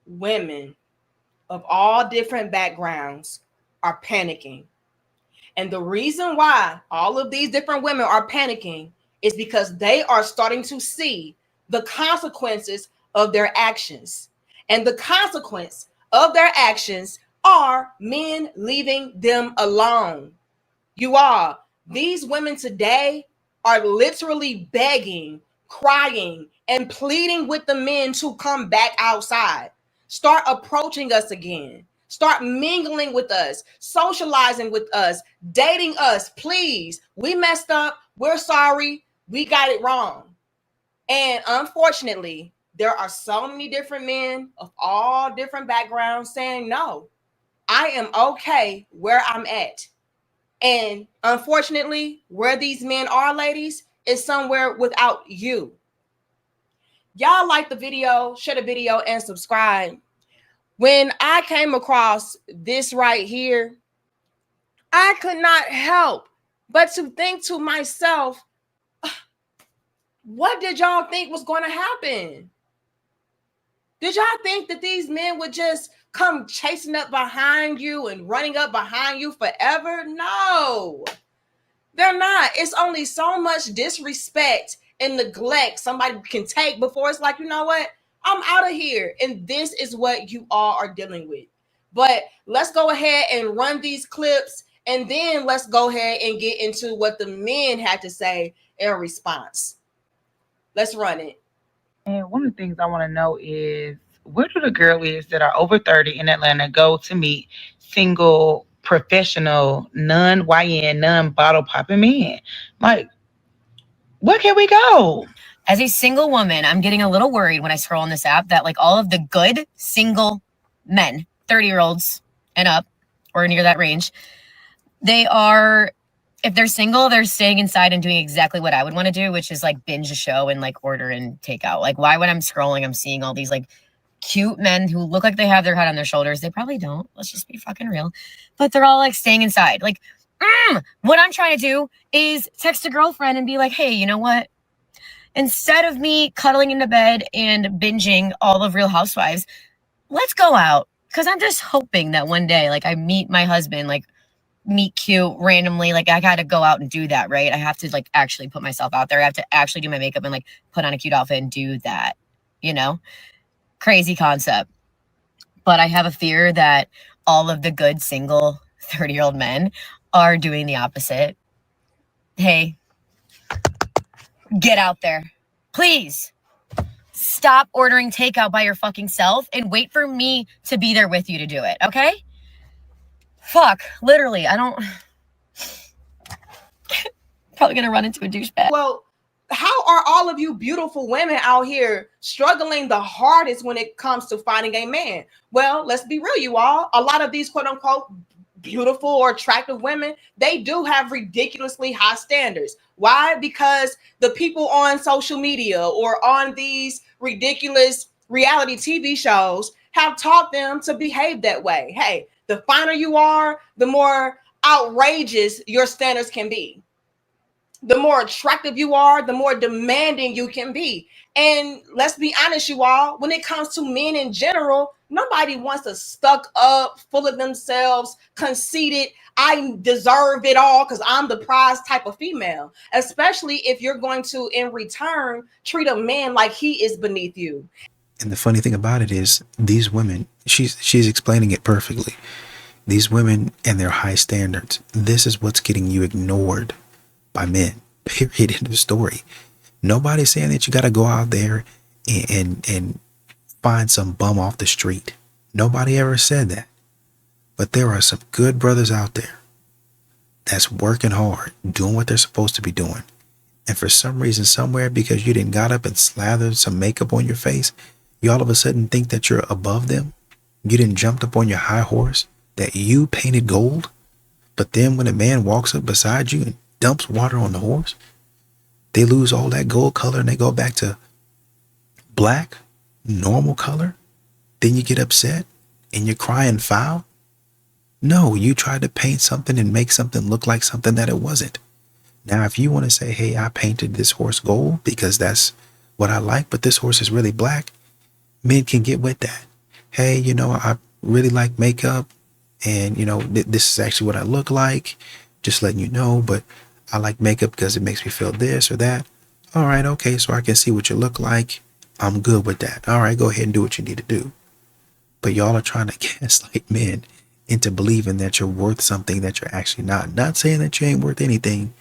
women of all different backgrounds are panicking. And the reason why all of these different women are panicking is because they are starting to see the consequences of their actions. And the consequence of their actions are men leaving them alone. You are. These women today are literally begging, crying, and pleading with the men to come back outside. Start approaching us again. Start mingling with us, socializing with us, dating us, please. We messed up. We're sorry. We got it wrong. And unfortunately, there are so many different men of all different backgrounds saying, no, I am okay where I'm at. And unfortunately, where these men are, ladies, is somewhere without you. Y'all like the video, share the video, and subscribe. When I came across this right here, I could not help but to think to myself, what did y'all think was going to happen? Did y'all think that these men would just come chasing up behind you and running up behind you forever? No, they're not. It's only so much disrespect and neglect somebody can take before it's like, you know what? I'm out of here. And this is what you all are dealing with. But let's go ahead and run these clips. And then let's go ahead and get into what the men had to say in response. Let's run it. And one of the things I want to know is, where do the girlies that are over 30 in Atlanta go to meet single, professional, non-YN, non-bottle popping men? Like, where can we go? As a single woman, I'm getting a little worried when I scroll on this app that like all of the good single men, 30-year-olds and up, or near that range, they are, if they're single, they're staying inside and doing exactly what I would want to do, which is like binge a show and like order and take out. Like, why when I'm scrolling, I'm seeing all these like cute men who look like they have their head on their shoulders. They probably don't. Let's just be fucking real. But they're all like staying inside. Like, what I'm trying to do is text a girlfriend and be like, hey, you know what? Instead of me cuddling into bed and binging all of Real Housewives, let's go out. Because I'm just hoping that one day, like, I meet my husband, like, meet cute randomly. Like, I got to go out and do that, right? I have to, like, actually put myself out there. I have to actually do my makeup and, like, put on a cute outfit and do that, you know? Crazy concept. But I have a fear that all of the good single 30-year-old men are doing the opposite. Hey, get out there. Please stop ordering takeout by your fucking self and wait for me to be there with you to do it, okay? Fuck, literally, I don't... Probably gonna run into a douchebag. Well, how are all of you beautiful women out here struggling the hardest when it comes to finding a man? Well, let's be real, you all. A lot of these quote-unquote beautiful or attractive women, they do have ridiculously high standards. Why? Because the people on social media or on these ridiculous reality TV shows have taught them to behave that way. Hey, the finer you are, the more outrageous your standards can be. The more attractive you are, the more demanding you can be. And let's be honest, you all, when it comes to men in general, nobody wants a stuck up, full of themselves, conceited, I deserve it all because I'm the prize type of female, especially if you're going to, in return, treat a man like he is beneath you. And the funny thing about it is, these women, she's explaining it perfectly. These women and their high standards, this is what's getting you ignored by men. Period. End of story. Nobody's saying that you got to go out there and find some bum off the street. Nobody ever said that. But there are some good brothers out there that's working hard, doing what they're supposed to be doing. And for some reason, somewhere, because you didn't got up and slathered some makeup on your face, you all of a sudden think that you're above them. You didn't jump up on your high horse that you painted gold. But then when a man walks up beside you and dumps water on the horse, they lose all that gold color and they go back to black, normal color. Then you get upset and you're crying foul. No, you tried to paint something and make something look like something that it wasn't. Now, if you want to say, hey, I painted this horse gold because that's what I like, but this horse is really black, men can get with that. hey, you know, I really like makeup, and you know, this is actually what I look like. Just letting you know, but I like makeup because it makes me feel this or that. All right, okay, so I can see what you look like. I'm good with that. All right, go ahead and do what you need to do. But y'all are trying to gaslight men into believing that you're worth something that you're actually not. Not saying that you ain't worth anything,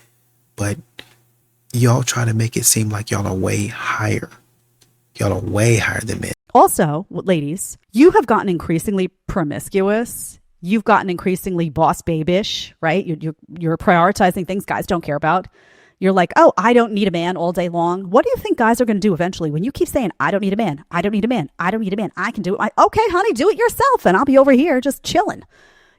but y'all try to make it seem like y'all are way higher. Y'all are way higher than men. Also, ladies, you have gotten increasingly promiscuous. You've gotten increasingly boss babish, right? You're prioritizing things guys don't care about. You're like, oh, I don't need a man all day long. What do you think guys are going to do eventually when you keep saying, I don't need a man, I don't need a man, I don't need a man, I can do it. Okay, honey, do it yourself and I'll be over here just chilling.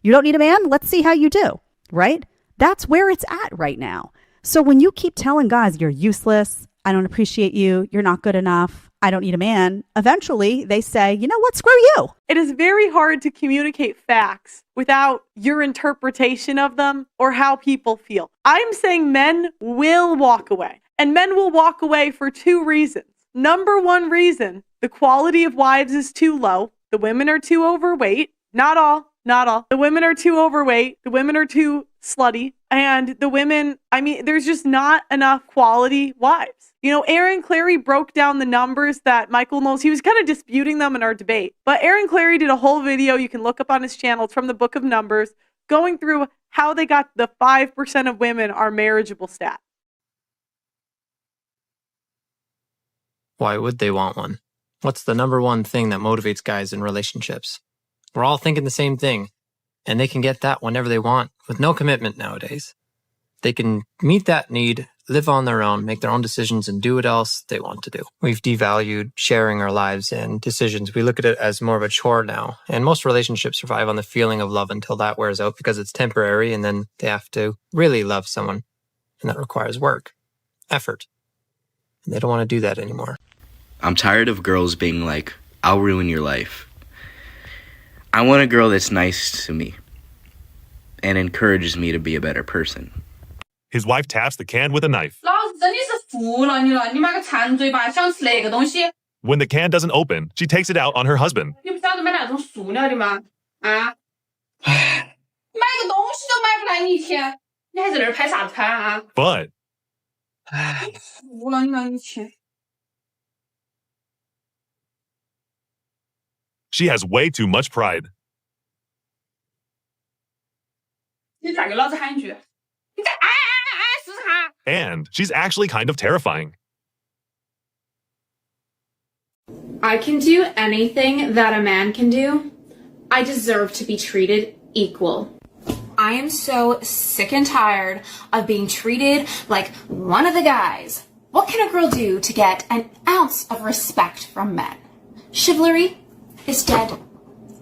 You don't need a man? Let's see how you do, right? That's where it's at right now. So when you keep telling guys you're useless, I don't appreciate you, you're not good enough, I don't need a man, eventually they say, you know what, screw you. It is very hard to communicate facts without your interpretation of them or how people feel. I'm saying men will walk away, and men will walk away for two reasons. Number one reason, the quality of wives is too low. The women are too overweight. Not all. The women are too overweight. The women are too slutty. And the women, I mean, there's just not enough quality wives. You know, Aaron Clarey broke down the numbers that Michael Knowles, he was kind of disputing them in our debate. But Aaron Clarey did a whole video you can look up on his channel. It's from the Book of Numbers, going through how they got the 5% of women are marriageable stat. Why would they want one? What's the number one thing that motivates guys in relationships? We're all thinking the same thing, and they can get that whenever they want with no commitment nowadays. They can meet that need, live on their own, make their own decisions, and do what else they want to do. We've devalued sharing our lives and decisions. We look at it as more of a chore now, and most relationships survive on the feeling of love until that wears out because it's temporary, and then they have to really love someone, and that requires work, effort, and they don't want to do that anymore. I'm tired of girls being like, I'll ruin your life. I want a girl that's nice to me and encourages me to be a better person. His wife taps the can with a knife. When the can doesn't open, she takes it out on her husband. But she has way too much pride. And she's actually kind of terrifying. I can do anything that a man can do. I deserve to be treated equal. I am so sick and tired of being treated like one of the guys. What can a girl do to get an ounce of respect from men? Chivalry is dead.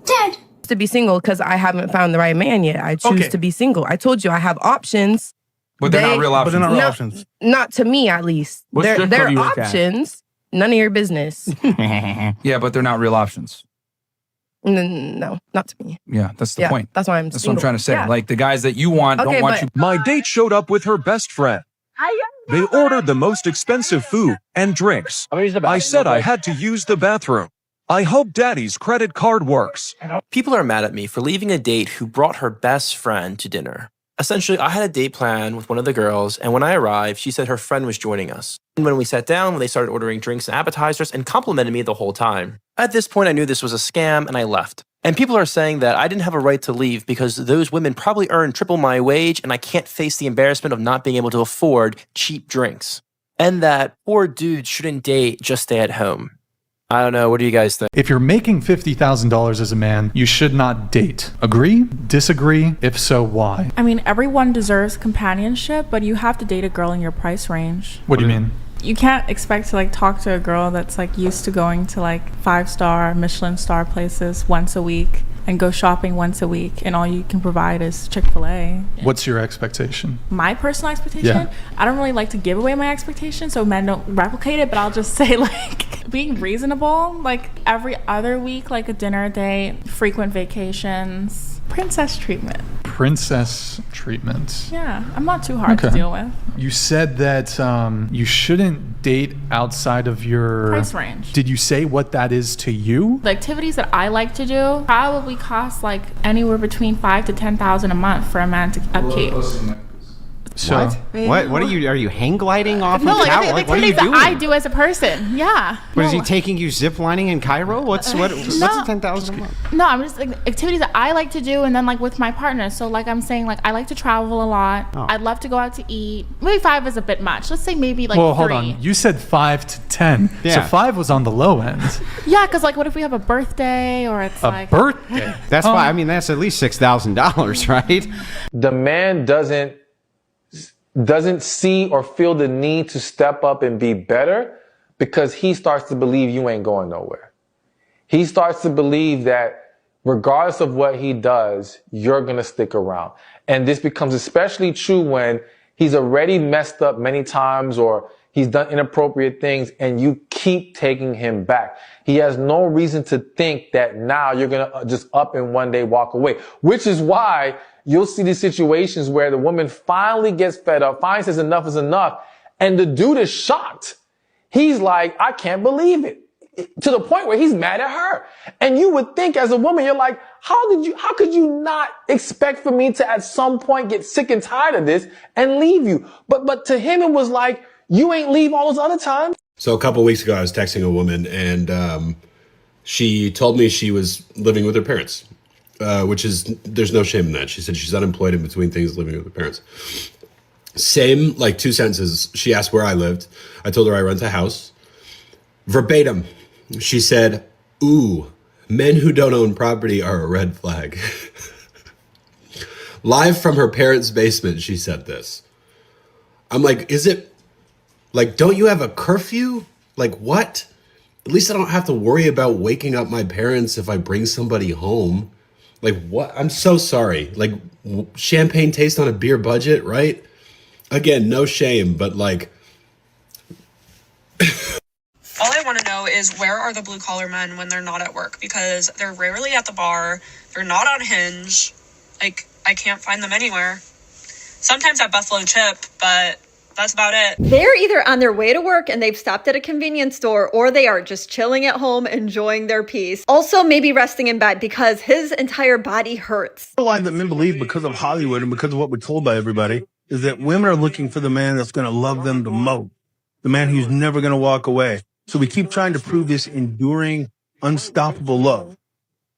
Dead. To be single because I haven't found the right man yet. I choose to be single. I told you I have options. But they're not real options. Not to me, at least. They're options. None of your business. Yeah, but they're not real options. No, not to me. Yeah, that's the point. That's why I'm That's single. what I'm trying to say. Yeah. Like, the guys that you want don't want you. My date showed up with her best friend. They ordered the most expensive food and drinks. I said I had to use the bathroom. I hope Daddy's credit card works. People are mad at me for leaving a date who brought her best friend to dinner. Essentially, I had a date plan with one of the girls, and when I arrived, she said her friend was joining us. And when we sat down, they started ordering drinks and appetizers and complimented me the whole time. At this point, I knew this was a scam, and I left. And people are saying that I didn't have a right to leave because those women probably earn triple my wage, and I can't face the embarrassment of not being able to afford cheap drinks. And that poor dudes shouldn't date, just stay at home. I don't know. What do you guys think? If you're making $50,000 as a man, you should not date. Agree? Disagree? If so, why? I mean, everyone deserves companionship, but you have to date a girl in your price range. What do you mean? You can't expect to talk to a girl that's used to going to 5-star Michelin star places once a week and go shopping once a week, and all you can provide is Chick-fil-A. What's your expectation? My personal expectation? Yeah. I don't really like to give away my expectation so men don't replicate it, but I'll just say being reasonable, every other week, a dinner date, frequent vacations, Princess treatment. Princess treatment. Yeah, I'm not too hard to deal with. You said that you shouldn't date outside of your price range. Did you say what that is to you? The activities that I like to do probably cost like anywhere between $5,000 to $10,000 a month for a man to upkeep. So what are you hang gliding off No, of tower? like Like, what are you activities that doing? I do as a person. Yeah. What no. is he taking you zip lining in Cairo? What's No. 10,000 a month? No, I'm just like activities that I like to do, and then like with my partner. So like I'm saying, like I like to travel a lot. Oh. I'd love to go out to eat. Maybe 5 is a bit much. Let's say maybe like 3. Well, hold on. You said 5 to 10. So Yeah. 5 was on the low end. Yeah, because like what if we have a birthday or it's A like birthday? That's why, I mean, that's at least $6,000, right? The man doesn't see or feel the need to step up and be better because he starts to believe you ain't going nowhere. He starts to believe that regardless of what he does, you're going to stick around. And this becomes especially true when he's already messed up many times or he's done inappropriate things and you keep taking him back. He has no reason to think that now you're going to just up and one day walk away, which is why you'll see these situations where the woman finally gets fed up, finally says enough is enough, and the dude is shocked. He's like, I can't believe it. To the point where he's mad at her. And you would think as a woman, you're like, how could you not expect for me to at some point get sick and tired of this and leave you? But to him, it was like, you ain't leave all those other times. So a couple of weeks ago, I was texting a woman and she told me she was living with her parents. Which is, there's no shame in that. She said she's unemployed in between things, living with her parents. Same, like 2 sentences. She asked where I lived. I told her I rent a house. Verbatim, she said, ooh, men who don't own property are a red flag. Live from her parents' basement, she said this. I'm like, is it, like, don't you have a curfew? Like, what? At least I don't have to worry about waking up my parents if I bring somebody home. Like, what? I'm so sorry. Like, champagne taste on a beer budget, right? Again, no shame, but like... All I want to know is where are the blue collar men when they're not at work? Because they're rarely at the bar. They're not on Hinge. Like, I can't find them anywhere. Sometimes at Buffalo Chip, but that's about it. They're either on their way to work and they've stopped at a convenience store, or they are just chilling at home, enjoying their peace. Also, maybe resting in bed because his entire body hurts. The lie that men believe because of Hollywood and because of what we're told by everybody is that women are looking for the man that's going to love them the most, the man who's never going to walk away. So we keep trying to prove this enduring, unstoppable love.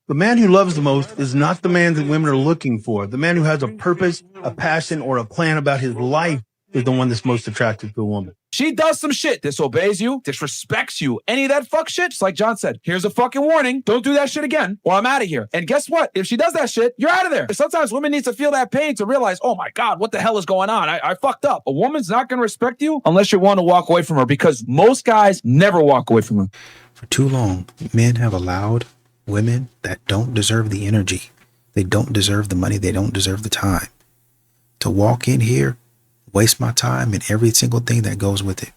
The man who loves the most is not the man that women are looking for. The man who has a purpose, a passion, or a plan about his life is the one that's most attractive to a woman. She does some shit, disobeys you, disrespects you, any of that fuck shit, just like John said, here's a fucking warning, don't do that shit again, or I'm out of here. And guess what? If she does that shit, you're out of there. Sometimes women need to feel that pain to realize, oh my God, what the hell is going on? I fucked up. A woman's not going to respect you unless you want to walk away from her, because most guys never walk away from her. For too long, men have allowed women that don't deserve the energy, they don't deserve the money, they don't deserve the time, to walk in here, waste my time and every single thing that goes with it.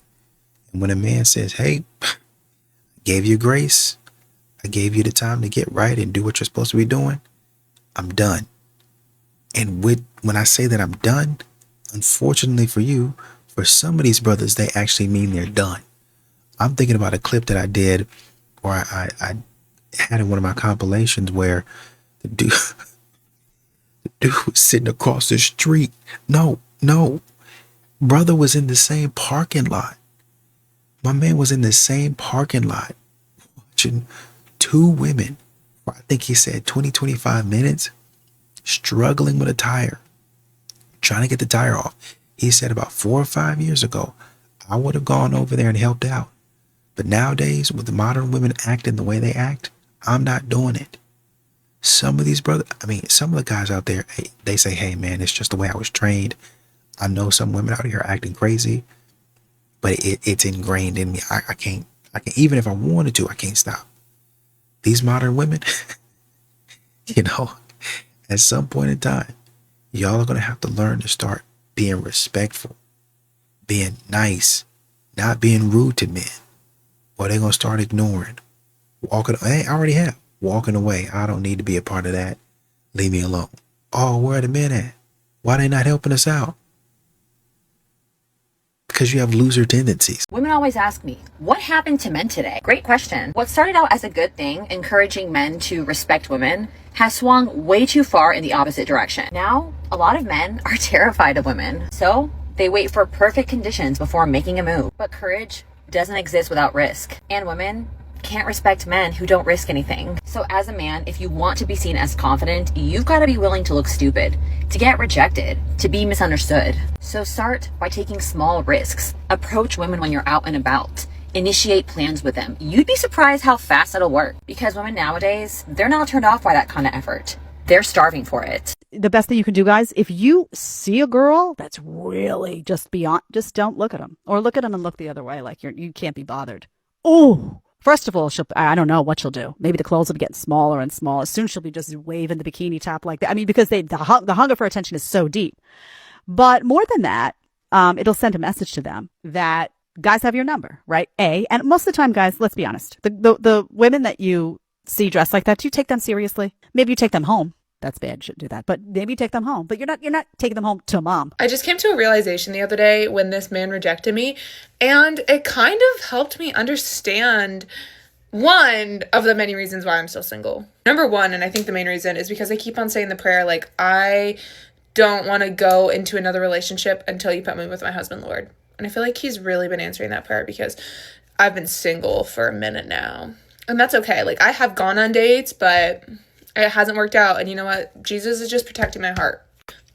And when a man says, hey, I gave you grace, I gave you the time to get right and do what you're supposed to be doing, I'm done. And when I say that I'm done, unfortunately for you, for some of these brothers, they actually mean they're done. I'm thinking about a clip that I did, or I had in one of my compilations where the dude was sitting across the street. No. Brother was in the same parking lot. My man was in the same parking lot watching 2 women, for I think he said 20, 25 minutes, struggling with a tire, trying to get the tire off. He said about 4 or 5 years ago, I would have gone over there and helped out. But nowadays, with the modern women acting the way they act, I'm not doing it. Some of these some of the guys out there, they say, hey man, it's just the way I was trained. I know some women out here are acting crazy, but it's ingrained in me. I can't, even if I wanted to, I can't stop. These modern women, at some point in time, y'all are going to have to learn to start being respectful, being nice, not being rude to men, or they're going to start ignoring, walking away. I don't need to be a part of that. Leave me alone. Oh, where are the men at? Why they not helping us out? Because you have loser tendencies. Women always ask me, what happened to men today? Great question. What started out as a good thing, encouraging men to respect women, has swung way too far in the opposite direction. Now, a lot of men are terrified of women, so they wait for perfect conditions before making a move. But courage doesn't exist without risk, and women can't respect men who don't risk anything. So as a man, if you want to be seen as confident, you've got to be willing to look stupid, to get rejected, to be misunderstood. So start by taking small risks. Approach women when you're out and about. Initiate plans with them. You'd be surprised how fast it'll work, because women nowadays, they're not turned off by that kind of effort. They're starving for it. The best thing you can do, guys, if you see a girl that's really just beyond, just don't look at them, or look at them and look the other way, like you can't be bothered. Oh, first of all, I don't know what she'll do. Maybe the clothes will be getting smaller and smaller. Soon she'll be just waving the bikini top like that. I mean, because the hunger for attention is so deep. But more than that, it'll send a message to them that guys have your number, right? And most of the time, guys, let's be honest, the women that you see dressed like that, do you take them seriously? Maybe you take them home. That's bad. Shouldn't do that. But maybe you take them home. But you're not taking them home to mom. I just came to a realization the other day when this man rejected me, and it kind of helped me understand one of the many reasons why I'm still single. Number one, and I think the main reason, is because I keep on saying the prayer, like, I don't want to go into another relationship until you put me with my husband, Lord. And I feel like he's really been answering that prayer, because I've been single for a minute now. And that's okay. Like, I have gone on dates, but it hasn't worked out. And you know what? Jesus is just protecting my heart.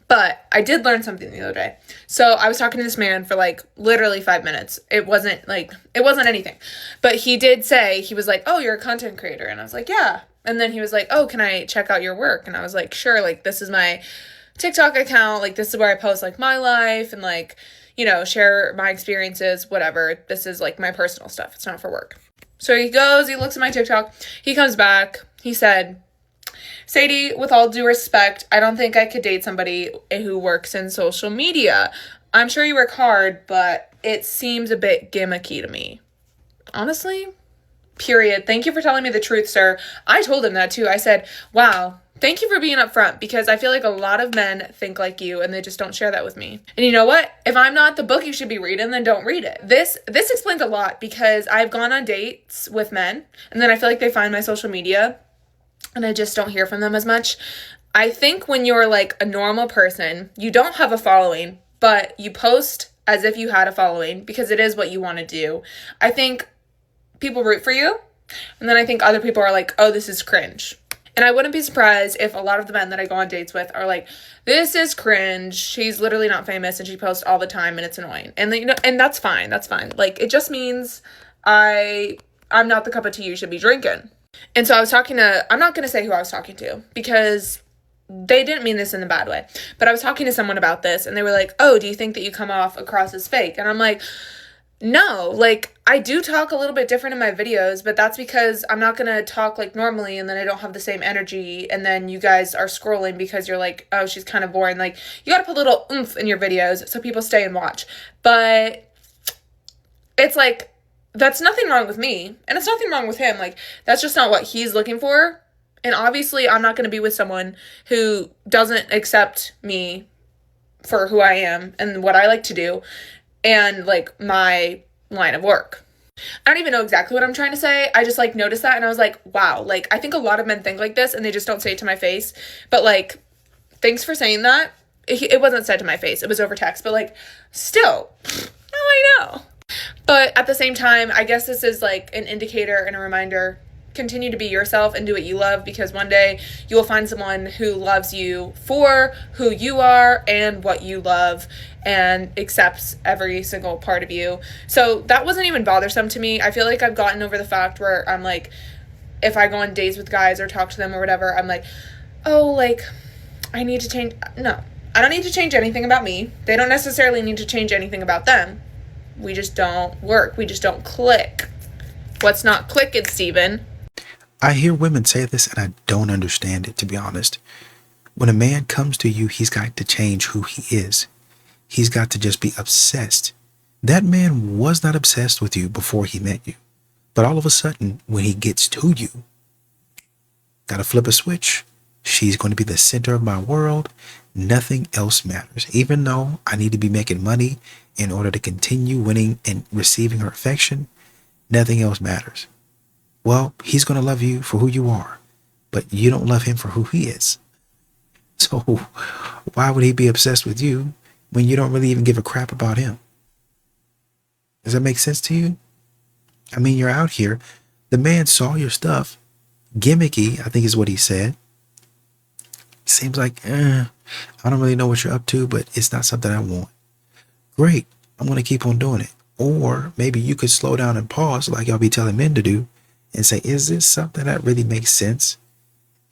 But I did learn something the other day. So I was talking to this man for like literally 5 minutes. It wasn't anything. But he did say, he was like, oh, you're a content creator. And I was like, yeah. And then he was like, oh, can I check out your work? And I was like, sure. Like, this is my TikTok account. Like, this is where I post like my life and like, you know, share my experiences, whatever. This is like my personal stuff. It's not for work. So he goes, he looks at my TikTok. He comes back. He said, Sadie, with all due respect, I don't think I could date somebody who works in social media. I'm sure you work hard, but it seems a bit gimmicky to me. Honestly, period. Thank you for telling me the truth, sir. I told him that too. I said, wow, thank you for being upfront, because I feel like a lot of men think like you and they just don't share that with me. And you know what? If I'm not the book you should be reading, then don't read it. This explains a lot, because I've gone on dates with men and then I feel like they find my social media and I just don't hear from them as much. I think when you're like a normal person, you don't have a following, but you post as if you had a following because it is what you want to do. I think people root for you. And then I think other people are like, oh, this is cringe. And I wouldn't be surprised if a lot of the men that I go on dates with are like, this is cringe. She's literally not famous and she posts all the time and it's annoying. And you know, and that's fine. That's fine. Like, it just means I'm not the cup of tea you should be drinking. And so I was talking to, I'm not going to say who I was talking to because they didn't mean this in a bad way, but I was talking to someone about this and they were like, oh, do you think that you come off across as fake? And I'm like, no, like I do talk a little bit different in my videos, but that's because I'm not going to talk like normally and then I don't have the same energy. And then you guys are scrolling because you're like, oh, she's kind of boring. Like, you got to put a little oomph in your videos so people stay and watch. But it's like, that's nothing wrong with me and it's nothing wrong with him. Like, that's just not what he's looking for. And obviously I'm not going to be with someone who doesn't accept me for who I am and what I like to do and like my line of work. I don't even know exactly what I'm trying to say. I just like noticed that and I was like, wow, like I think a lot of men think like this and they just don't say it to my face. But like, thanks for saying that. It wasn't said to my face. It was over text, but like still, now I know. But at the same time, I guess this is like an indicator and a reminder. Continue to be yourself and do what you love, because one day you will find someone who loves you for who you are and what you love and accepts every single part of you. So that wasn't even bothersome to me. I feel like I've gotten over the fact where I'm like, if I go on dates with guys or talk to them or whatever, I'm like, oh, like I need to change. No, I don't need to change anything about me. They don't necessarily need to change anything about them. We just don't work. We just don't click. What's not clicking, Steven? I hear women say this and I don't understand it, to be honest. When a man comes to you, he's got to change who he is. He's got to just be obsessed. That man was not obsessed with you before he met you. But all of a sudden, when he gets to you, gotta flip a switch. She's going to be the center of my world. Nothing else matters. Even though I need to be making money in order to continue winning and receiving her affection, nothing else matters. Well, he's going to love you for who you are, but you don't love him for who he is. So why would he be obsessed with you when you don't really even give a crap about him? Does that make sense to you? I mean, you're out here. The man saw your stuff. Gimmicky, I think is what he said. Seems like, I don't really know what you're up to, but it's not something I want. Great. I'm going to keep on doing it. Or maybe you could slow down and pause like y'all be telling men to do and say, is this something that really makes sense?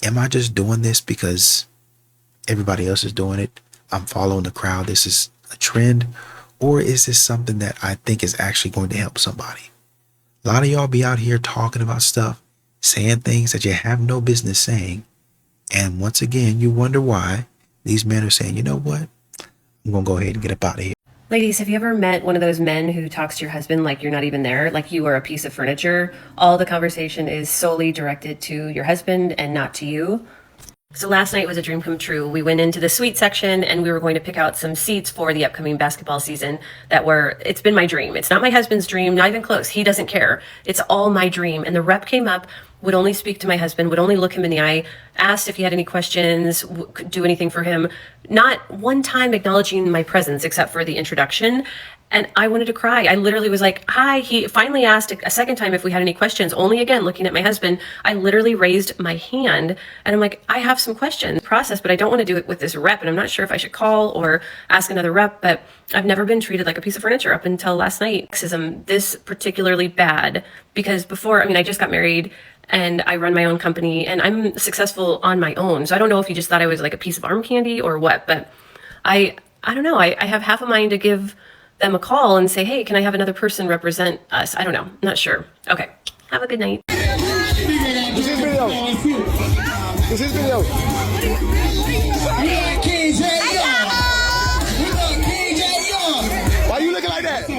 Am I just doing this because everybody else is doing it? I'm following the crowd. This is a trend. Or is this something that I think is actually going to help somebody? A lot of y'all be out here talking about stuff, saying things that you have no business saying. And once again, you wonder why these men are saying, you know what? I'm going to go ahead and get up out of here. Ladies, have you ever met one of those men who talks to your husband like you're not even there, like you are a piece of furniture? All the conversation is solely directed to your husband and not to you. So last night was a dream come true. We went into the suite section and we were going to pick out some seats for the upcoming basketball season it's been my dream. It's not my husband's dream, not even close. He doesn't care. It's all my dream. And the rep came up, would only speak to my husband, would only look him in the eye, asked if he had any questions, could do anything for him. Not one time acknowledging my presence except for the introduction. And I wanted to cry. I literally was like, hi. He finally asked a second time if we had any questions, only again, looking at my husband. I literally raised my hand and I'm like, I have some questions process, but I don't want to do it with this rep. And I'm not sure if I should call or ask another rep, but I've never been treated like a piece of furniture up until last night. Sexism this particularly bad because before, I just got married and I run my own company and I'm successful on my own. So I don't know if he just thought I was like a piece of arm candy or what, but I don't know. I have half a mind to give them a call and say, hey, can I have another person represent us? I don't know. Not sure. Okay. Have a good night. This is video. This is video. Why you looking like that?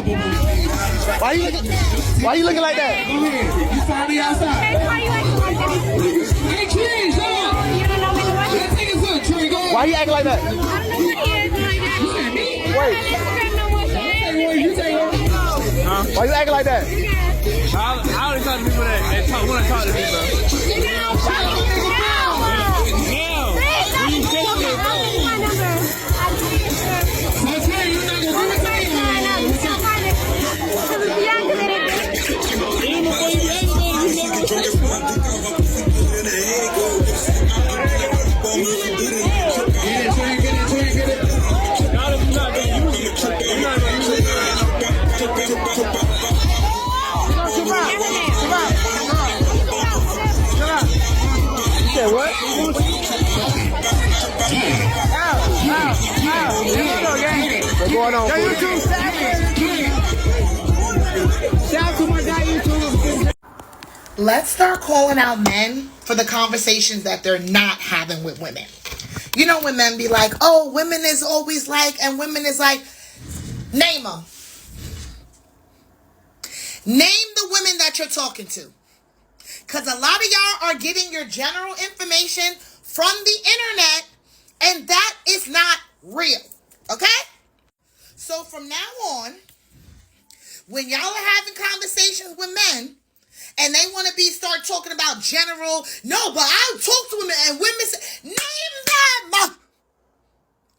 Why you looking like that? You saw me outside. Why you acting like that? Wait. Why you acting like that? I only talk to people that want to talk to me, bro. What? What's going on? Shout out to my guy YouTube. Let's start calling out men for the conversations that they're not having with women. You know when men be like, oh, women is always like, and women is like, name them. Name the women that you're talking to. Because a lot of y'all are getting your general information from the internet, and that is not real. Okay? So from now on, when y'all are having conversations with men, and they want to start talking about general, no, but I talk to women, and women say, name them!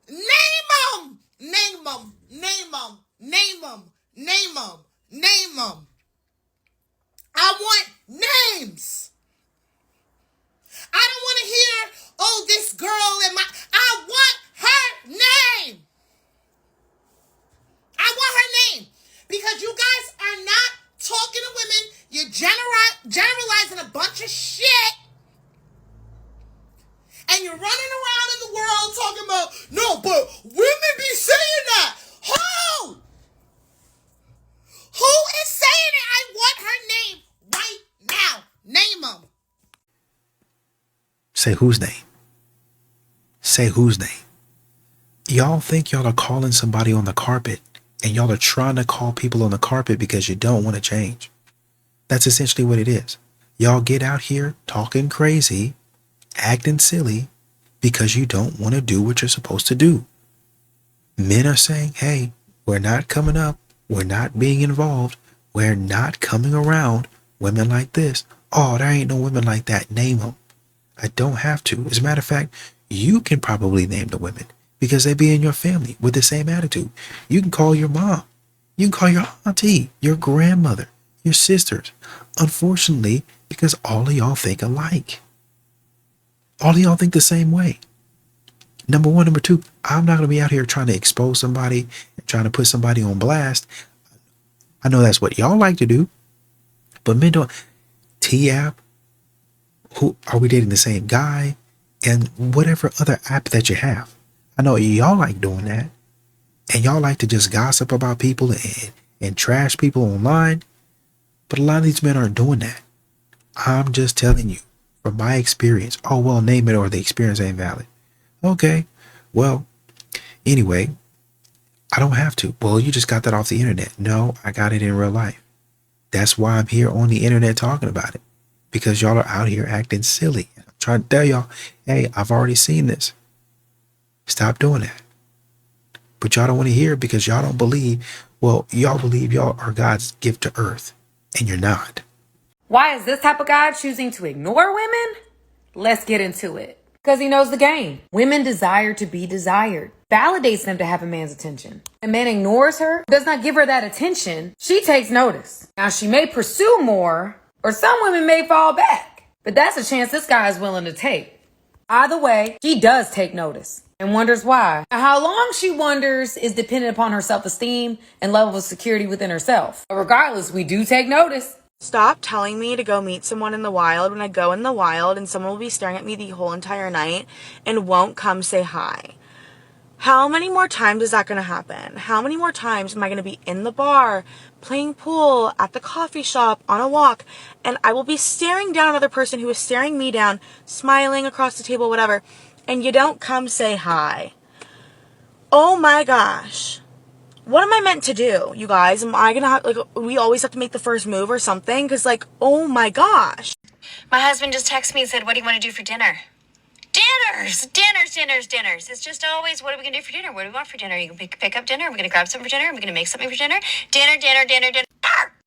Name them! Name them! Name them! Name them! Name them! Name them! I want names. I don't want to hear, oh, this girl and I want her name. I want her name. Because you guys are not talking to women. You're generalizing a bunch of shit. And you're running around in the world talking about, no, but women be saying that. Who? Who is saying it? I want her name right now. Name them. Say whose name? Say whose name? Y'all think y'all are calling somebody on the carpet, and y'all are trying to call people on the carpet because you don't want to change. That's essentially what it is. Y'all get out here talking crazy, acting silly, because you don't want to do what you're supposed to do. Men are saying, hey, we're not coming up. We're not being involved. We're not coming around women like this. Oh, there ain't no women like that. Name them. I don't have to. As a matter of fact, you can probably name the women because they be in your family with the same attitude. You can call your mom. You can call your auntie, your grandmother, your sisters. Unfortunately, because all of y'all think alike. All of y'all think the same way. Number one. Number two, I'm not going to be out here trying to expose somebody and trying to put somebody on blast. I know that's what y'all like to do, but men don't. T-app, who are we dating the same guy? And whatever other app that you have. I know y'all like doing that. And y'all like to just gossip about people and trash people online. But a lot of these men aren't doing that. I'm just telling you from my experience. Oh, well, name it or the experience ain't valid. Okay, well, anyway, I don't have to. Well, you just got that off the internet. No, I got it in real life. That's why I'm here on the internet talking about it. Because y'all are out here acting silly. I'm trying to tell y'all, hey, I've already seen this. Stop doing that. But y'all don't want to hear it because y'all don't believe, well, y'all believe y'all are God's gift to earth. And you're not. Why is this type of guy choosing to ignore women? Let's get into it. Because he knows the game. Women desire to be desired. Validates them to have a man's attention. A man ignores her, does not give her that attention. She takes notice. Now she may pursue more, or some women may fall back. But that's a chance this guy is willing to take. Either way, she does take notice and wonders why. Now, how long she wonders is dependent upon her self-esteem and level of security within herself. But regardless, we do take notice. Stop telling me to go meet someone in the wild when I go in the wild and someone will be staring at me the whole entire night and won't come say hi. How many more times is that going to happen? How many more times am I going to be in the bar, playing pool, at the coffee shop, on a walk, and I will be staring down another person who is staring me down, smiling across the table, whatever, and you don't come say hi? Oh my gosh. What am I meant to do, you guys? Am I gonna have, like, we always have to make the first move or something? Because, like, oh my gosh. My husband just texted me and said, what do you want to do for dinner? Dinners! It's just always, what are we going to do for dinner? What do we want for dinner? You can pick up dinner? Are we going to grab something for dinner? Are we going to make something for dinner? Dinner.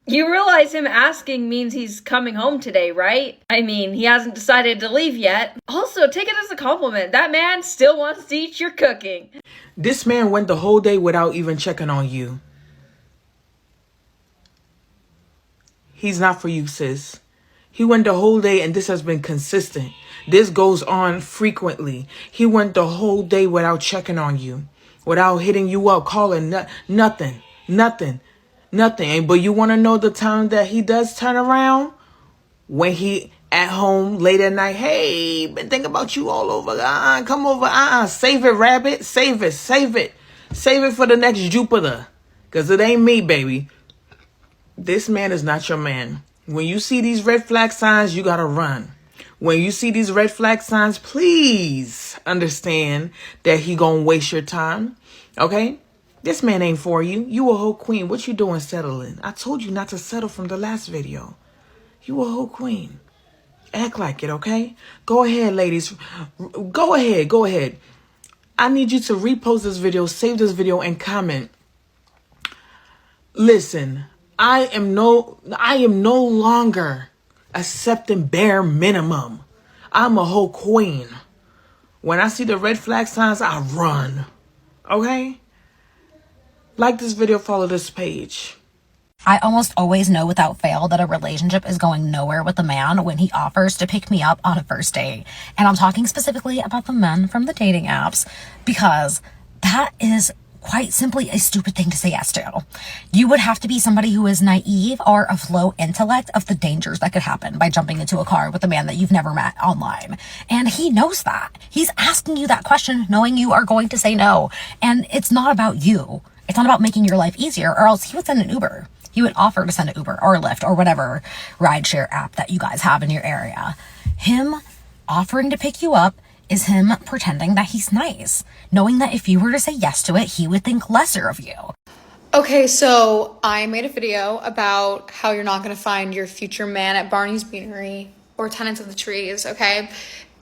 You realize him asking means he's coming home today, right? I mean, he hasn't decided to leave yet. Also, take it as a compliment. That man still wants to eat your cooking. This man went the whole day without even checking on you. He's not for you, sis. He went the whole day, and this has been consistent. This goes on frequently. He went the whole day without checking on you, without hitting you up, calling, nothing. But you want to know the time that he does turn around? When he at home late at night. Hey, been thinking about you all over. Come over. Save it, rabbit. Save it. Save it for the next Jupiter. Because it ain't me, baby. This man is not your man. When you see these red flag signs, you got to run. When you see these red flag signs, please understand that he gonna waste your time. Okay? This man ain't for you. You a whole queen. What you doing settling? I told you not to settle from the last video. You a whole queen. Act like it, okay? Go ahead, ladies. Go ahead. I need you to repost this video, save this video, and comment. Listen, I am no longer accepting bare minimum. I'm a whole queen. When I see the red flag signs, I run. Okay? Like this video, follow this page. I almost always know without fail that a relationship is going nowhere with a man when he offers to pick me up on a first date. And I'm talking specifically about the men from the dating apps, because that is quite simply a stupid thing to say yes to. You would have to be somebody who is naive or of low intellect of the dangers that could happen by jumping into a car with a man that you've never met online. And he knows that. He's asking you that question knowing you are going to say no. And it's not about you. It's not about making your life easier, or else he would send an Uber. He would offer to send an Uber or a Lyft or whatever rideshare app that you guys have in your area. Him offering to pick you up is him pretending that he's nice, knowing that if you were to say yes to it, he would think lesser of you. Okay, so I made a video about how you're not going to find your future man at Barney's Beanery or Tenants of the Trees, okay?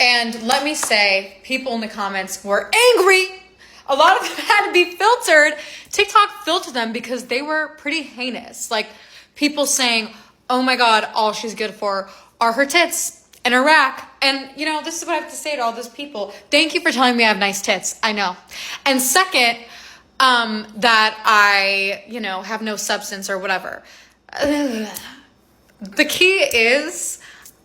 And let me say, people in the comments were angry. A lot of them had to be filtered. TikTok filtered them because they were pretty heinous. Like people saying, oh my God, all she's good for are her tits and her rack. And you know, this is what I have to say to all those people. Thank you for telling me I have nice tits. I know. And second, that I, you know, have no substance or whatever. The key is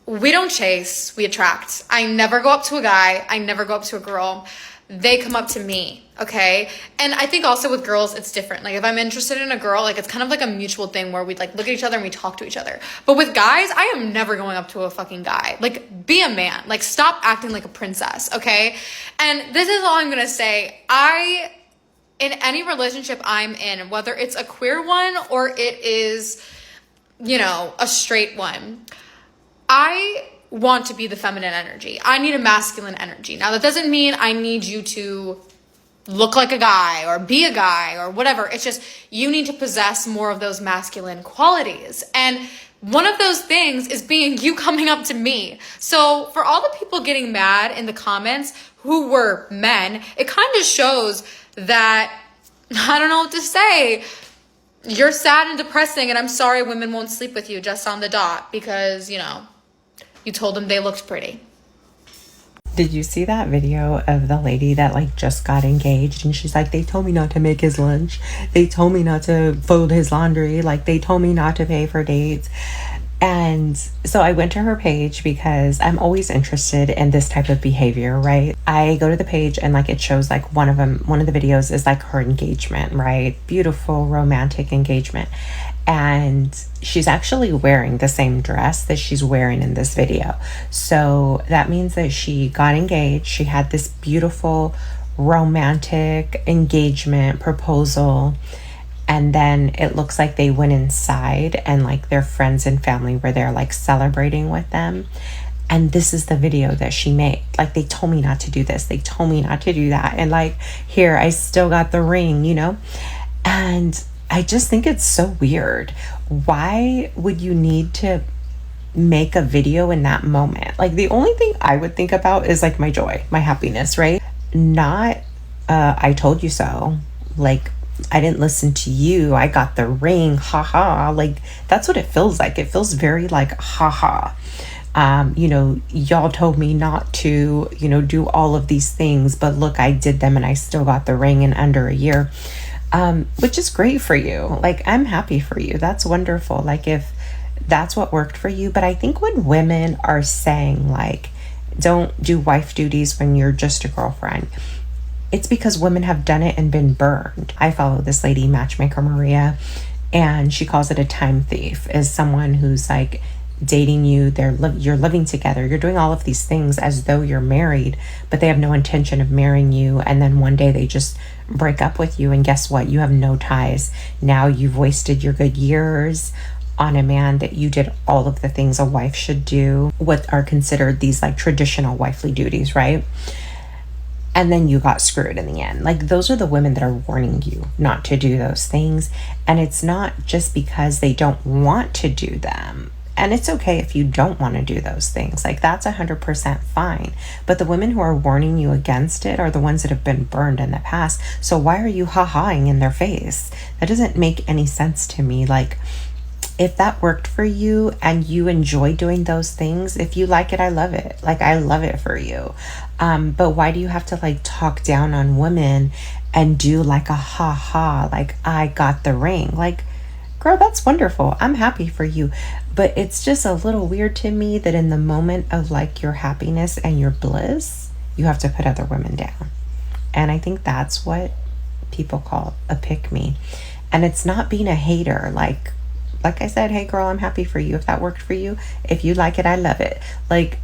we don't chase, we attract. I never go up to a guy. I never go up to a girl. They come up to me, okay? And I think also with girls, it's different. Like if I'm interested in a girl, like it's kind of like a mutual thing where we like look at each other and we talk to each other. But with guys, I am never going up to a fucking guy. Like be a man. Like stop acting like a princess, okay? And this is all I'm gonna say. In any relationship I'm in, whether it's a queer one or it is, you know, a straight one, I want to be the feminine energy. I need a masculine energy. Now, that doesn't mean I need you to look like a guy or be a guy or whatever. It's just you need to possess more of those masculine qualities. And one of those things is being you coming up to me. So for all the people getting mad in the comments who were men, it kind of shows that, I don't know what to say. You're sad and depressing, and I'm sorry women won't sleep with you just on the dot because, you know, you told them they looked pretty. Did you see that video of the lady that like just got engaged and she's like, they told me not to make his lunch. They told me not to fold his laundry. Like they told me not to pay for dates. And so I went to her page because I'm always interested in this type of behavior, right? I go to the page and like it shows like one of the videos is like her engagement, right? Beautiful romantic engagement. And she's actually wearing the same dress that she's wearing in this video. So that means that she got engaged. She had this beautiful romantic engagement proposal. And then it looks like they went inside and like their friends and family were there like celebrating with them. And this is the video that she made. Like they told me not to do this. They told me not to do that. And like here, I still got the ring, you know? And I just think it's so weird. Why would you need to make a video in that moment? Like the only thing I would think about is like my joy, my happiness, right? Not, I told you so. Like, I didn't listen to you. I got the ring. Haha. Like, that's what it feels like. It feels very like, haha. You know, y'all told me not to, you know, do all of these things, but look, I did them and I still got the ring in under a year. Which is great for you. Like, I'm happy for you. That's wonderful. Like, if that's what worked for you. But I think when women are saying, like, don't do wife duties when you're just a girlfriend, it's because women have done it and been burned. I follow this lady, Matchmaker Maria, and she calls it a time thief, as someone who's like dating you, you're living together, you're doing all of these things as though you're married, but they have no intention of marrying you, and then one day they just break up with you, and guess what? You have no ties. Now you've wasted your good years on a man that you did all of the things a wife should do, what are considered these like traditional wifely duties, right? And then you got screwed in the end. Like, those are the women that are warning you not to do those things. And it's not just because they don't want to do them. And it's okay if you don't want to do those things. Like, that's 100% fine. But the women who are warning you against it are the ones that have been burned in the past. So why are you ha-haing in their face? That doesn't make any sense to me. Like, if that worked for you and you enjoy doing those things, if you like it, I love it. Like, I love it for you. But why do you have to like talk down on women and do like a ha-ha, like I got the ring? Like, girl, that's wonderful. I'm happy for you. But it's just a little weird to me that in the moment of like your happiness and your bliss, you have to put other women down. And I think that's what people call a pick-me. And it's not being a hater. Like I said, hey girl, I'm happy for you. If that worked for you, if you like it, I love it. Like,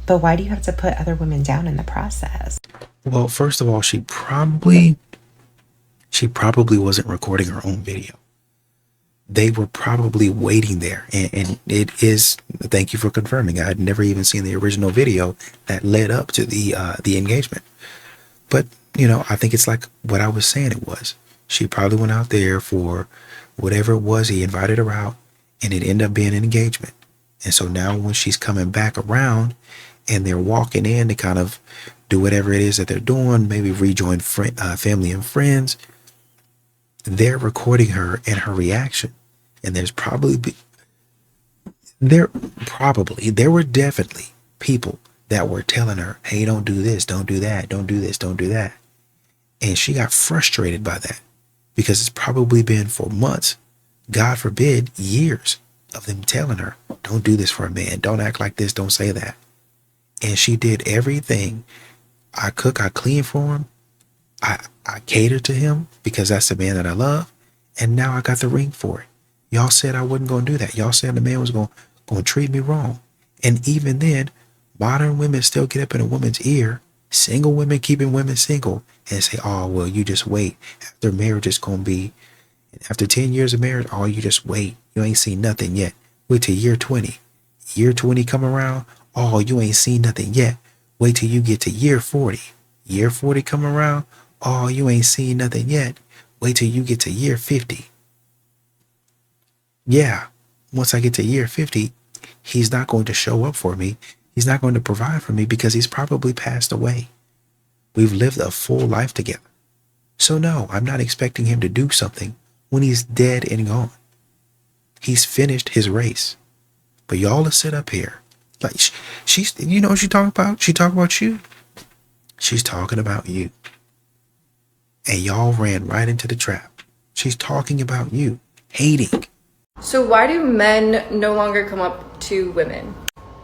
but why do you have to put other women down in the process? Well, first of all, she probably wasn't recording her own video. They were probably waiting there. And it is, thank you for confirming, I had never even seen the original video that led up to the engagement. But, you know, I think it's like what I was saying it was. She probably went out there for whatever it was, he invited her out, and it ended up being an engagement. And so now when she's coming back around and they're walking in to kind of do whatever it is that they're doing, maybe rejoin family and friends, they're recording her and her reaction. And there were definitely people that were telling her, hey, don't do this, don't do that, don't do this, don't do that. And she got frustrated by that because it's probably been for months, God forbid, years of them telling her, don't do this for a man, don't act like this, don't say that. And she did everything. I cook, I clean for him. I cater to him because that's the man that I love. And now I got the ring for it. Y'all said I wasn't going to do that. Y'all said the man was going to treat me wrong. And even then, modern women still get up in a woman's ear, single women keeping women single, and say, oh, well, you just wait. After marriage is going to be, after 10 years of marriage, oh, you just wait. You ain't seen nothing yet. Wait till year 20. Year 20 come around, oh, you ain't seen nothing yet. Wait till you get to year 40. Year 40 come around, oh, you ain't seen nothing yet. Wait till you get to year 50. Yeah, once I get to year 50, he's not going to show up for me. He's not going to provide for me because he's probably passed away. We've lived a full life together. So no, I'm not expecting him to do something when he's dead and gone. He's finished his race. But y'all will sit up here. Like she's, you know what she talking about? She talking about you. She's talking about you. And y'all ran right into the trap. She's talking about you. Hating. So why do men no longer come up to women?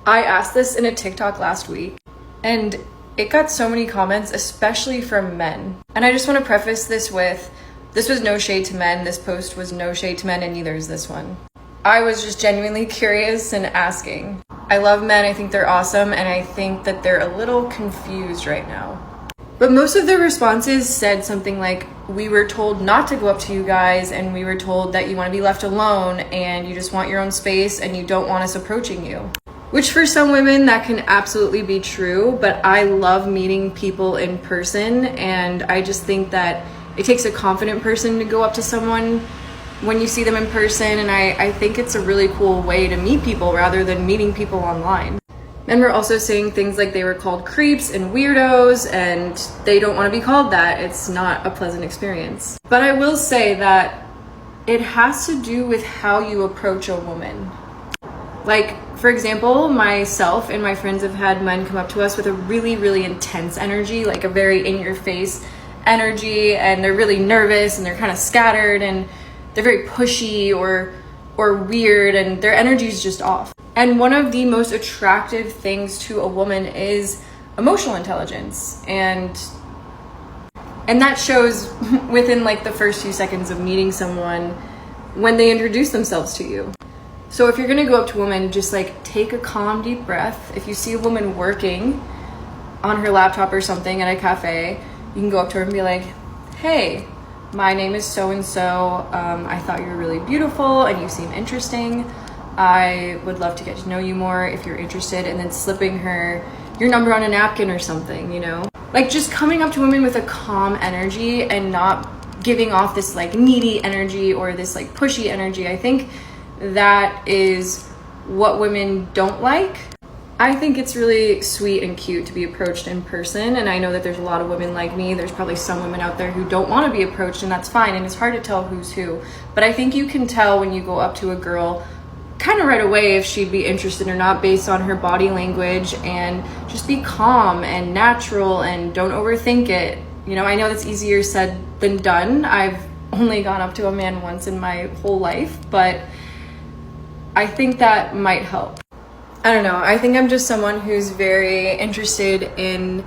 I asked this in a TikTok last week, and it got so many comments, especially from men. And I just want to preface this with, this was no shade to men. This post was no shade to men, and neither is this one. I was just genuinely curious and asking. I love men. I think they're awesome, and I think that they're a little confused right now. But most of their responses said something like, we were told not to go up to you guys, and we were told that you want to be left alone, and you just want your own space, and you don't want us approaching you. Which for some women, that can absolutely be true, but I love meeting people in person, and I just think that it takes a confident person to go up to someone when you see them in person, and I think it's a really cool way to meet people rather than meeting people online. Men were also saying things like they were called creeps and weirdos, and they don't want to be called that. It's not a pleasant experience. But I will say that it has to do with how you approach a woman. Like, for example, myself and my friends have had men come up to us with a really, really intense energy, like a very in-your-face energy, and they're really nervous and they're kind of scattered and they're very pushy or weird, and their energy is just off. And one of the most attractive things to a woman is emotional intelligence, and that shows within like the first few seconds of meeting someone when they introduce themselves to you. So if you're gonna go up to a woman, just like take a calm, deep breath. If you see a woman working on her laptop or something at a cafe, you can go up to her and be like, hey, my name is so-and-so. I thought you were really beautiful and you seem interesting. I would love to get to know you more if you're interested. And then slipping her your number on a napkin or something, you know? Like just coming up to women with a calm energy and not giving off this like needy energy or this like pushy energy. I think that is what women don't like. I think it's really sweet and cute to be approached in person, and I know that there's a lot of women like me. There's probably some women out there who don't want to be approached, and that's fine, and it's hard to tell who's who. But I think you can tell when you go up to a girl kind of right away if she'd be interested or not based on her body language, and just be calm and natural and don't overthink it. You know, I know that's easier said than done. I've only gone up to a man once in my whole life, but I think that might help. I don't know. I think I'm just someone who's very interested in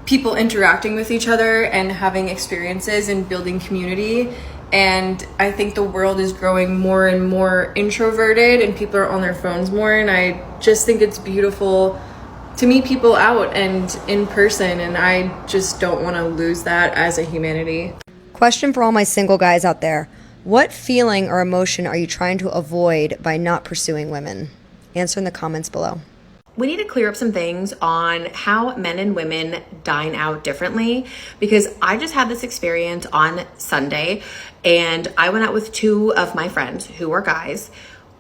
people interacting with each other and having experiences and building community. And I think the world is growing more and more introverted and people are on their phones more. And I just think it's beautiful to meet people out and in person. And I just don't want to lose that as a humanity. Question for all my single guys out there. What feeling or emotion are you trying to avoid by not pursuing women? Answer in the comments below. We need to clear up some things on how men and women dine out differently, because I just had this experience on Sunday and I went out with two of my friends who are guys.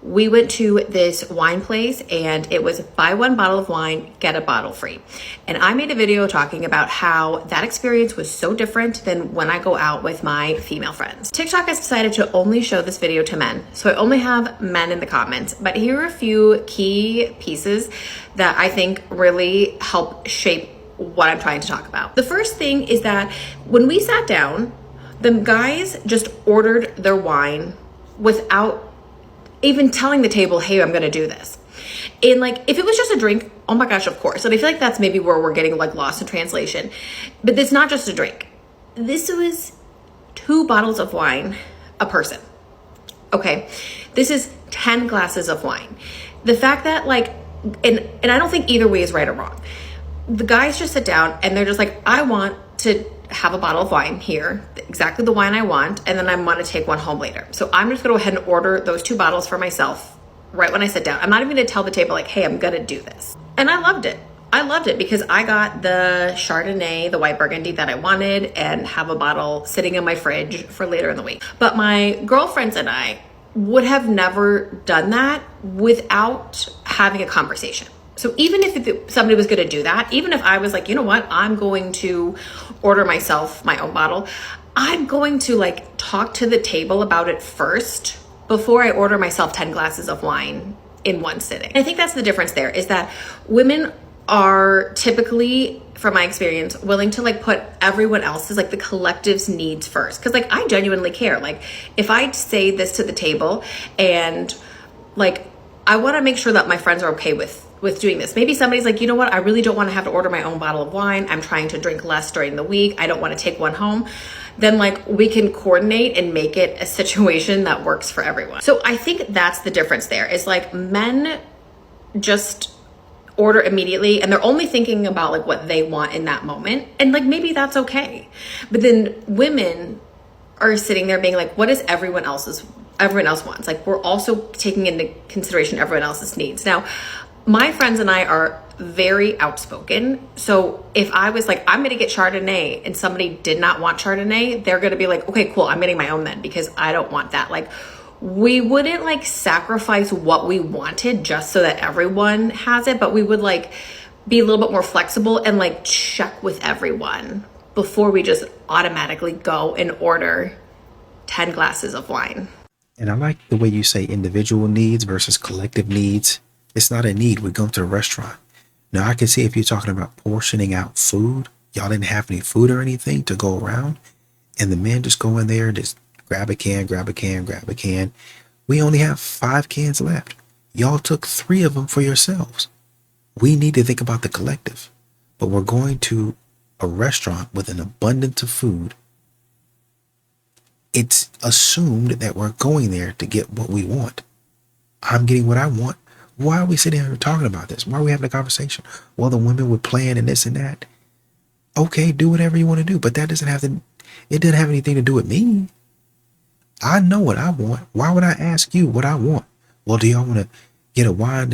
we went to this wine place and it was buy one bottle of wine, get a bottle free. And I made a video talking about how that experience was so different than when I go out with my female friends. TikTok has decided to only show this video to men. So I only have men in the comments, but here are a few key pieces that I think really help shape what I'm trying to talk about. The first thing is that when we sat down, the guys just ordered their wine without even telling the table, hey, I'm gonna do this. And like, if it was just a drink, oh my gosh, of course. And I feel like that's maybe where we're getting like lost in translation. But it's not just a drink. This was 2 bottles of wine a person. Okay, this is 10 glasses of wine. The fact that like, and I don't think either way is right or wrong. The guys just sit down and they're just like, I want to have a bottle of wine here, exactly the wine I want, and then I want to take one home later. So I'm just gonna go ahead and order those 2 bottles for myself right when I sit down. I'm not even gonna tell the table like, hey, I'm gonna do this. And I loved it. I loved it because I got the Chardonnay, the white Burgundy that I wanted, and have a bottle sitting in my fridge for later in the week. But my girlfriends and I would have never done that without having a conversation. So even if somebody was going to do that, even if I was like, you know what, I'm going to order myself my own bottle, I'm going to like talk to the table about it first before I order myself 10 glasses of wine in one sitting. And I think that's the difference there, is that women are typically, from my experience, willing to like put everyone else's, like the collective's needs first. Cause like I genuinely care. Like if I say this to the table and like, I want to make sure that my friends are okay with doing this. Maybe somebody's like, you know what, I really don't want to have to order my own bottle of wine. I'm trying to drink less during the week. I don't want to take one home. Then like we can coordinate and make it a situation that works for everyone. So I think that's the difference there, is like men just order immediately and they're only thinking about like what they want in that moment. And like, maybe that's okay. But then women are sitting there being like, what is everyone else wants? Like we're also taking into consideration everyone else's needs. Now, my friends and I are very outspoken. So if I was like, I'm going to get Chardonnay and somebody did not want Chardonnay, they're going to be like, okay, cool, I'm getting my own then because I don't want that. Like we wouldn't like sacrifice what we wanted just so that everyone has it, but we would like be a little bit more flexible and like check with everyone before we just automatically go and order 10 glasses of wine. And I like the way you say individual needs versus collective needs. It's not a need. We go to a restaurant. Now I can see if you're talking about portioning out food, y'all didn't have any food or anything to go around, and the men just go in there and just grab a can. We only have 5 cans left. Y'all took 3 of them for yourselves. We need to think about the collective. But we're going to a restaurant with an abundance of food. It's assumed that we're going there to get what we want. I'm getting what I want. Why are we sitting here talking about this? Why are we having a conversation? Well, the women would plan and this and that. Okay, do whatever you want to do, but that doesn't have anything to do with me. I know what I want. Why would I ask you what I want? Well, do y'all want to get a wine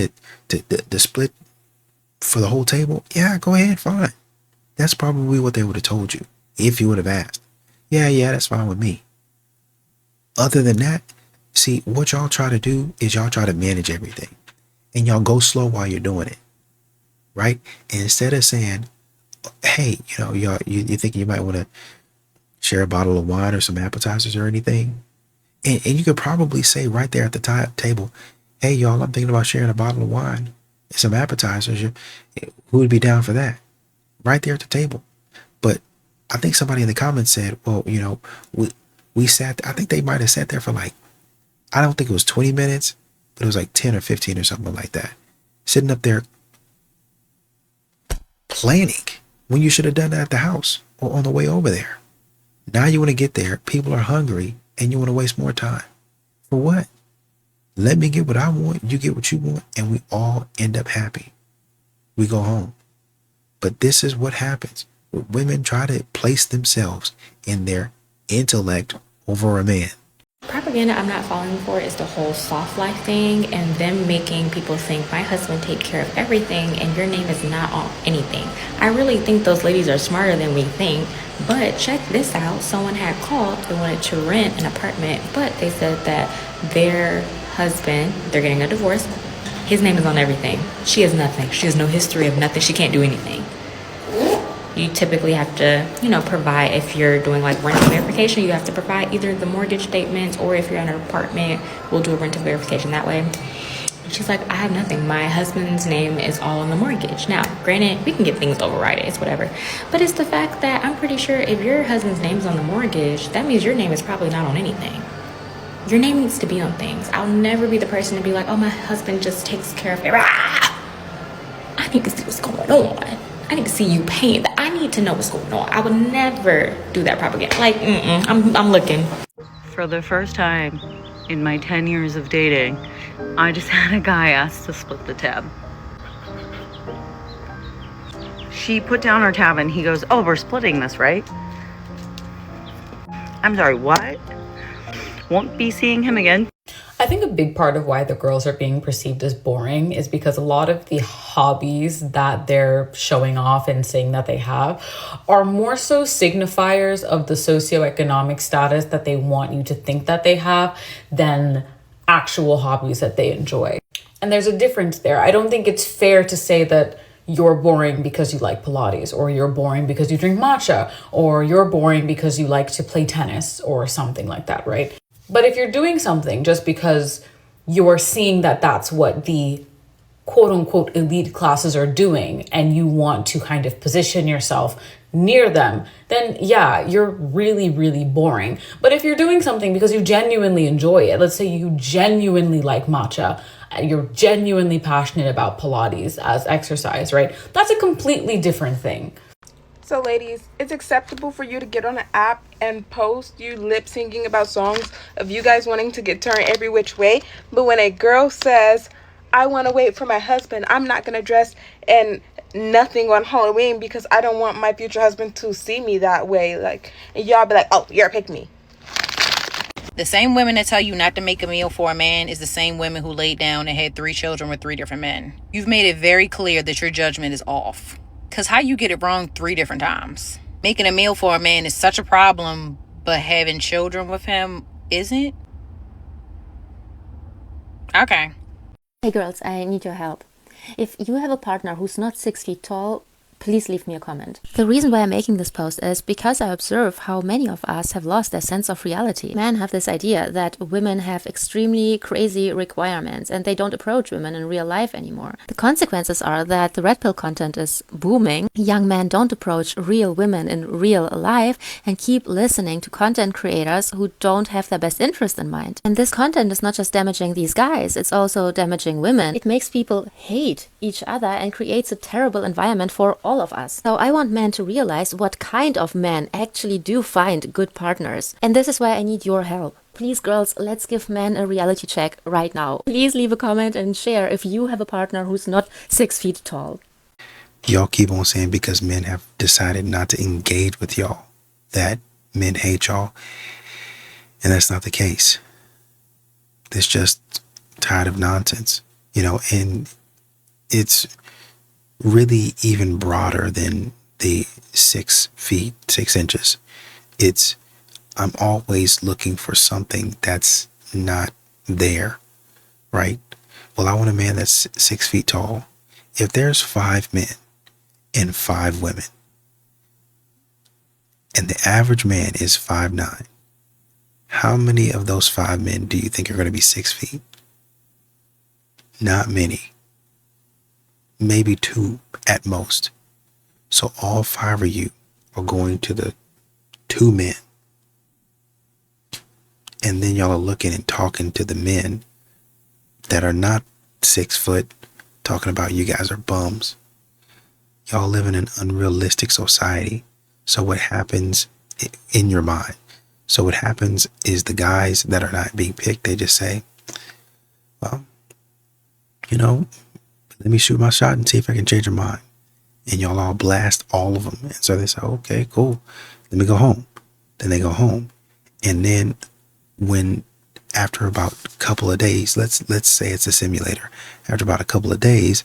to split for the whole table? Yeah, go ahead, fine. That's probably what they would have told you if you would have asked. Yeah, that's fine with me. Other than that, see, what y'all try to do is y'all try to manage everything. And y'all go slow while you're doing it, right? And instead of saying, hey, you think you might want to share a bottle of wine or some appetizers or anything, and you could probably say right there at the table, hey, y'all, I'm thinking about sharing a bottle of wine and some appetizers. Who would be down for that? Right there at the table. But I think somebody in the comments said, well, we sat, I think they might have sat there for like, I don't think it was 20 minutes, but it was like 10 or 15 or something like that. Sitting up there planning when you should have done that at the house or on the way over there. Now you want to get there, people are hungry, and you want to waste more time. For what? Let me get what I want, you get what you want, and we all end up happy. We go home. But this is what happens. Women try to place themselves in their intellect over a man. Propaganda I'm not falling for is the whole soft life thing and them making people think my husband take care of everything and your name is not on anything. I really think those ladies are smarter than we think, but check this out. Someone had called, they wanted to rent an apartment, but they said that their husband, they're getting a divorce. His name is on everything. She has nothing. She has no history of nothing. She can't do anything. You typically have to, provide, if you're doing like rental verification, you have to provide either the mortgage statements, or if you're in an apartment, we'll do a rental verification that way. And she's like, I have nothing. My husband's name is all on the mortgage. Now, granted, we can get things overridden, it's whatever. But it's the fact that I'm pretty sure if your husband's name's on the mortgage, that means your name is probably not on anything. Your name needs to be on things. I'll never be the person to be like, oh, my husband just takes care of it. I need to see what's going on. I need to see you paying. I need to know what's going on. I would never do that propaganda. Like, I'm looking. For the first time in my 10 years of dating, I just had a guy ask to split the tab. She put down her tab and he goes, oh, we're splitting this, right? I'm sorry, what? Won't be seeing him again. I think a big part of why the girls are being perceived as boring is because a lot of the hobbies that they're showing off and saying that they have are more so signifiers of the socioeconomic status that they want you to think that they have than actual hobbies that they enjoy. And there's a difference there. I don't think it's fair to say that you're boring because you like Pilates, or you're boring because you drink matcha, or you're boring because you like to play tennis or something like that, right? But if you're doing something just because you're seeing that that's what the quote unquote elite classes are doing, and you want to kind of position yourself near them, then yeah, you're really, really boring. But if you're doing something because you genuinely enjoy it, let's say you genuinely like matcha, you're genuinely passionate about Pilates as exercise, right? That's a completely different thing. So ladies, it's acceptable for you to get on an app and post you lip syncing about songs of you guys wanting to get turned every which way. But when a girl says, I want to wait for my husband, I'm not going to dress in nothing on Halloween because I don't want my future husband to see me that way. Like, and y'all be like, oh, you're a pick me. The same women that tell you not to make a meal for a man is the same women who laid down and had 3 children with 3 different men. You've made it very clear that your judgment is off. Because how you get it wrong 3 different times? Making a meal for a man is such a problem, but having children with him isn't? Okay. Hey girls, I need your help. If you have a partner who's not 6 feet tall, please leave me a comment. The reason why I'm making this post is because I observe how many of us have lost their sense of reality. Men have this idea that women have extremely crazy requirements and they don't approach women in real life anymore. The consequences are that the red pill content is booming. Young men don't approach real women in real life and keep listening to content creators who don't have their best interest in mind. And this content is not just damaging these guys, it's also damaging women. It makes people hate each other and creates a terrible environment for all of us. So I want men to realize what kind of men actually do find good partners. And this is why I need your help. Please girls, let's give men a reality check right now. Please leave a comment and share if you have a partner who's not 6 feet tall. Y'all keep on saying because men have decided not to engage with y'all, that men hate y'all. And that's not the case. It's just tired of nonsense, and it's really even broader than the 6 feet, 6 inches. I'm always looking for something that's not there, right? Well, I want a man that's 6 feet tall. If there's 5 men and 5 women, and the average man is 5'9", how many of those 5 men do you think are going to be 6 feet? Not many. Maybe 2 at most. So all 5 of you are going to the 2 men. And then y'all are looking and talking to the men that are not 6 foot, talking about you guys are bums. Y'all live in an unrealistic society. So what happens in your mind? So what happens is the guys that are not being picked, they just say, well, let me shoot my shot and see if I can change your mind. And y'all all blast all of them. And so they say, okay, cool. Let me go home. Then they go home. And then after about a couple of days, let's say it's a simulator. After about a couple of days,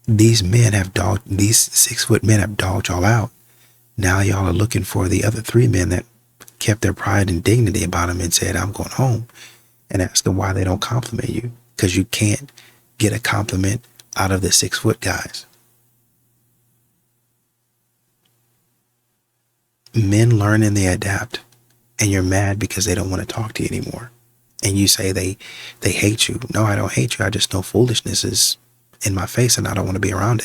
these 6 foot men have dogged y'all out. Now y'all are looking for the other 3 men that kept their pride and dignity about them and said, I'm going home. and ask them why they don't compliment you, because you can't get a compliment out of the 6-foot guys. Men learn and they adapt, and you're mad because they don't want to talk to you anymore. And you say they hate you. No, I don't hate you. I just know foolishness is in my face and I don't want to be around it.